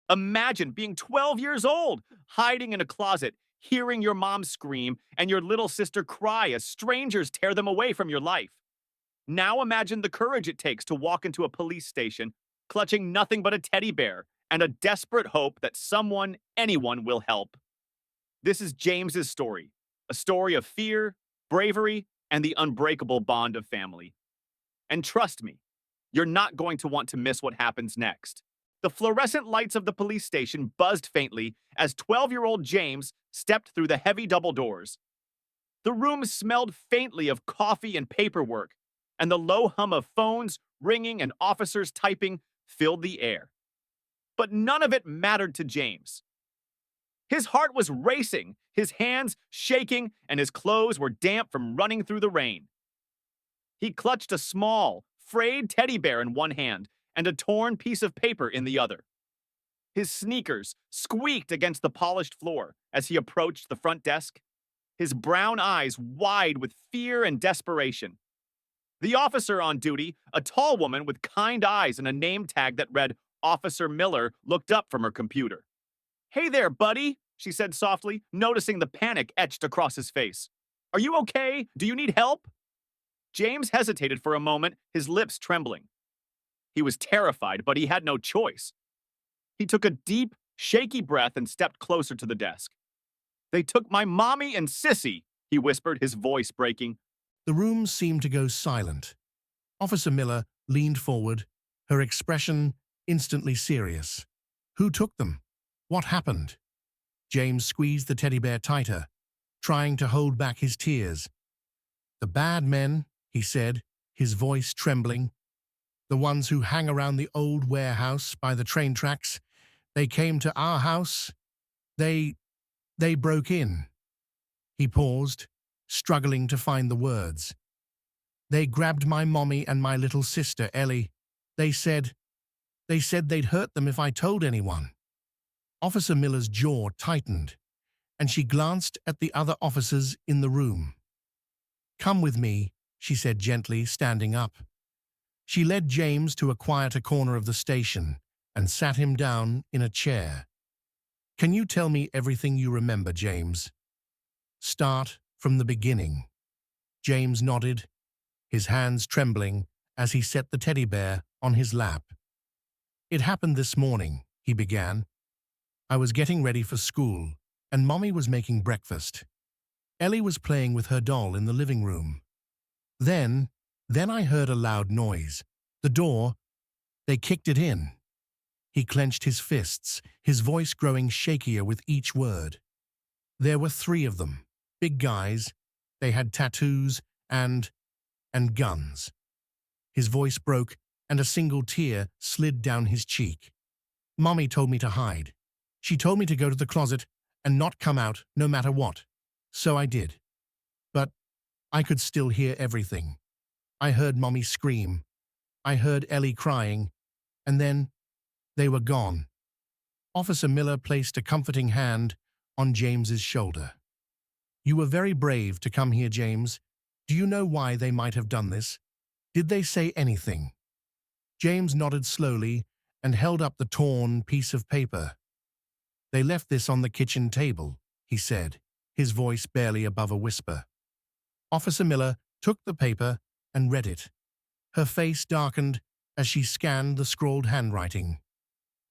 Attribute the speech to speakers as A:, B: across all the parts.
A: Imagine being 12 years old, hiding in a closet, hearing your mom scream and your little sister cry as strangers tear them away from your life. Now imagine the courage it takes to walk into a police station, clutching nothing but a teddy bear and a desperate hope that someone, anyone, will help. This is James's story, a story of fear, bravery, and the unbreakable bond of family. And trust me, you're not going to want to miss what happens next. The fluorescent lights of the police station buzzed faintly as 12-year-old James stepped through the heavy double doors. The room smelled faintly of coffee and paperwork, and the low hum of phones ringing and officers typing filled the air. But none of it mattered to James. His heart was racing, his hands shaking, and his clothes were damp from running through the rain. He clutched a small, frayed teddy bear in one hand and a torn piece of paper in the other. His sneakers squeaked against the polished floor as he approached the front desk, his brown eyes wide with fear and desperation. The officer on duty, a tall woman with kind eyes and a name tag that read Officer Miller, looked up from her computer. "Hey there, buddy," she said softly, noticing the panic etched across his face. "Are you okay? Do you need help?" James hesitated for a moment, his lips trembling. He was terrified, but he had no choice. He took a deep, shaky breath and stepped closer to the desk. "They took my mommy and sissy," he whispered, his voice breaking.
B: The room seemed to go silent. Officer Miller leaned forward, her expression instantly serious. Who took them? What happened? James squeezed the teddy bear tighter, trying to hold back his tears. The bad men, he said, his voice trembling. The ones who hang around the old warehouse by the train tracks. They came to our house. They broke in. He paused, struggling to find the words. They grabbed my mommy and my little sister, Ellie. They said they'd hurt them if I told anyone. Officer Miller's jaw tightened, and she glanced at the other officers in the room. "Come with me," she said gently, standing up. She led James to a quieter corner of the station and sat him down in a chair. "Can you tell me everything you remember, James? Start from the beginning." James nodded, his hands trembling as he set the teddy bear on his lap. "It happened this morning," he began. "I was getting ready for school, and Mommy was making breakfast. Ellie was playing with her doll in the living room. Then I heard a loud noise. The door, they kicked it in." He clenched his fists, his voice growing shakier with each word. "There were 3 of them, big guys. They had tattoos and guns." His voice broke, and a single tear slid down his cheek. "Mommy told me to hide. She told me to go to the closet and not come out no matter what. So I did. But I could still hear everything. I heard Mommy scream. I heard Ellie crying. And then they were gone." Officer Miller placed a comforting hand on James's shoulder. "You were very brave to come here, James. Do you know why they might have done this? Did they say anything?" James nodded slowly and held up the torn piece of paper. "They left this on the kitchen table," he said, his voice barely above a whisper. Officer Miller took the paper and read it. Her face darkened as she scanned the scrawled handwriting.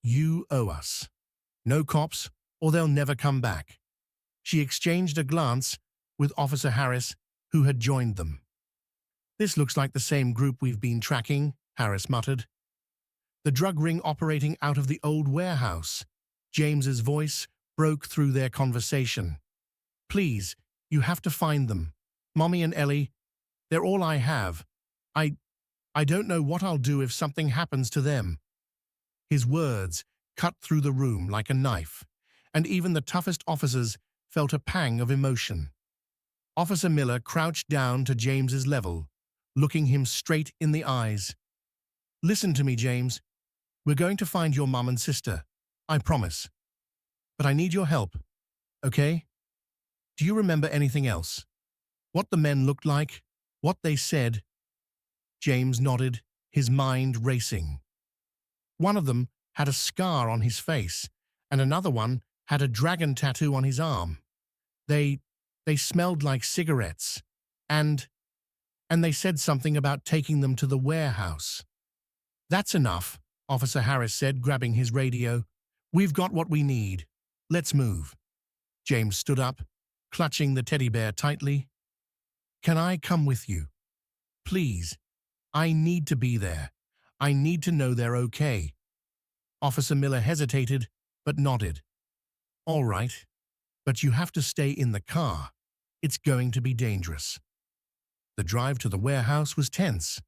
B: "You owe us. No cops, or they'll never come back." She exchanged a glance with Officer Harris, who had joined them. "This looks like the same group we've been tracking," Harris muttered. "The drug ring operating out of the old warehouse." James's voice broke through their conversation. "Please, you have to find them. Mommy and Ellie, they're all I have. I don't know what I'll do if something happens to them." His words cut through the room like a knife, and even the toughest officers felt a pang of emotion. Officer Miller crouched down to James's level, looking him straight in the eyes. "Listen to me, James. We're going to find your mom and sister. I promise. But I need your help, okay? Do you remember anything else? What the men looked like? What they said?" James nodded, his mind racing. "One of them had a scar on his face, and another one had a dragon tattoo on his arm. They, they smelled like cigarettes, and, and they said something about taking them to the warehouse. That's enough, Officer Harris said, grabbing his radio. We've got what we need. Let's move. James stood up, clutching the teddy bear tightly. Can I come with you? Please. I need to be there. I need to know they're okay. Officer Miller hesitated, but nodded. All right, but you have to stay in the car. It's going to be dangerous. The drive to the warehouse was tense.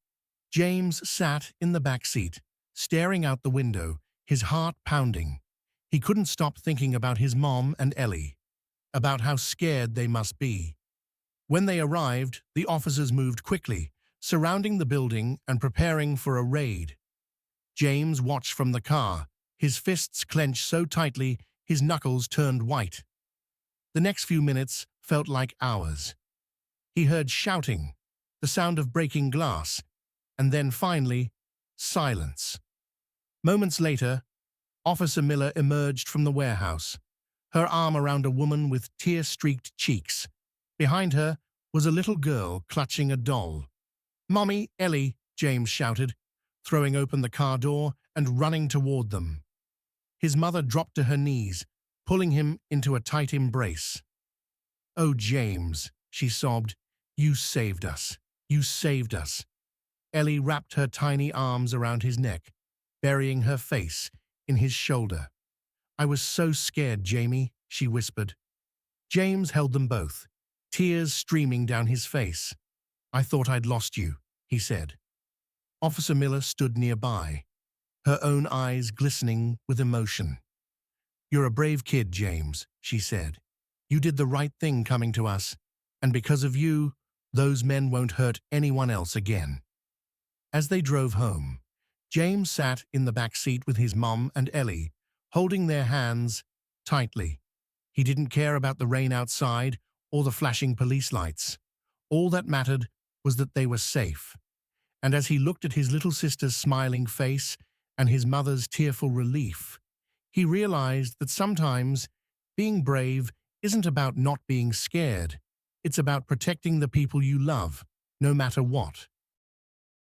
B: James sat in the back seat, staring out the window, his heart pounding. He couldn't stop thinking about his mom and Ellie, about how scared they must be. When they arrived, the officers moved quickly, surrounding the building and preparing for a raid. James watched from the car, his fists clenched so tightly his knuckles turned white. The next few minutes felt like hours. He heard shouting, the sound of breaking glass, and then finally, silence. Moments later, Officer Miller emerged from the warehouse, her arm around a woman with tear-streaked cheeks. Behind her was a little girl clutching a doll. "Mommy, Ellie," James shouted, throwing open the car door and running toward them. His mother dropped to her knees, pulling him into a tight embrace. "Oh, James," she sobbed, "you saved us. You saved us." Ellie wrapped her tiny arms around his neck, burying her face in his shoulder. "I was so scared, Jamie," she whispered. James held them both, tears streaming down his face. "I thought I'd lost you," he said. Officer Miller stood nearby, her own eyes glistening with emotion. "You're a brave kid, James," she said. "You did the right thing coming to us, and because of you, those men won't hurt anyone else again." As they drove home, James sat in the back seat with his mom and Ellie, holding their hands tightly. He didn't care about the rain outside or the flashing police lights. All that mattered was that they were safe. And as he looked at his little sister's smiling face and his mother's tearful relief, he realized that sometimes being brave isn't about not being scared. It's about protecting the people you love, no matter what.